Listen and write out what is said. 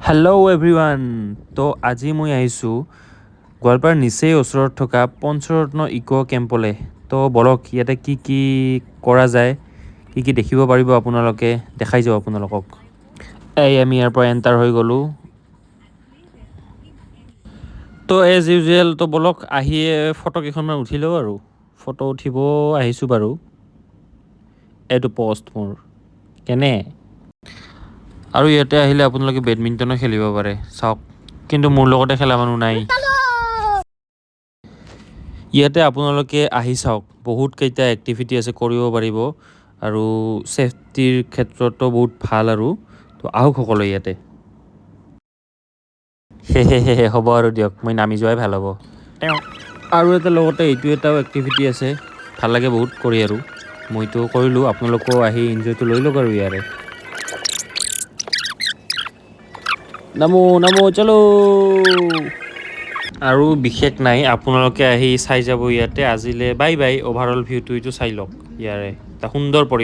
Hello' everyone. তো আজি মই আহিছোঁ গোৱালপাৰাৰ নিচেই ওচৰত থকা পঞ্চৰত্ন ইক' কেম্পলৈ। তো বলক ইয়াতে কি কি কৰা যায়, কি কি দেখিব পাৰিব আপোনালোকে, দেখাই যাওঁ আপোনালোকক। এই আমি ইয়াৰ পৰা এণ্টাৰ হৈ গ'লোঁ। তো এজ ইউজুৱেল তো বলক আহিয়ে ফটো কেইখনমান উঠি লওঁ আৰু। ফটো উঠিব আহিছোঁ বাৰু। এইটো পষ্ট মোৰ কেনে। আৰু ইয়াতে আহিলে আপোনালোকে বেডমিণ্টনো খেলিব পাৰে, চাওক। কিন্তু মোৰ লগতে খেলা মানুহ নাই। ইয়াতে আপোনালোকে আহি চাওক, বহুত কেইটা এক্টিভিটি আছে, কৰিব পাৰিব আৰু ছেফটিৰ ক্ষেত্ৰতো বহুত ভাল আৰু। তো আহক সকলো ইয়াতে। সেয়েহে হ'ব আৰু দিয়ক, মই নামি যোৱাই ভাল হ'ব। আৰু এটা লগতে এইটো এটাও এক্টিভিটি আছে, ভাল লাগে বহুত কৰি আৰু। মইতো কৰিলোঁ, আপোনালোকেও আহি এনজয়টো লৈ লওক আৰু ইয়াৰে। নামো নামো চলো। আৰু বিশেষ নাই, আপোনালোকে আহি চাই যাব ইয়াতে। আজিলৈ বাই বাই। অভাৰঅল ভিউটো এইটো চাই লওক ইয়াৰে, এটা সুন্দৰ পৰিৱেশ।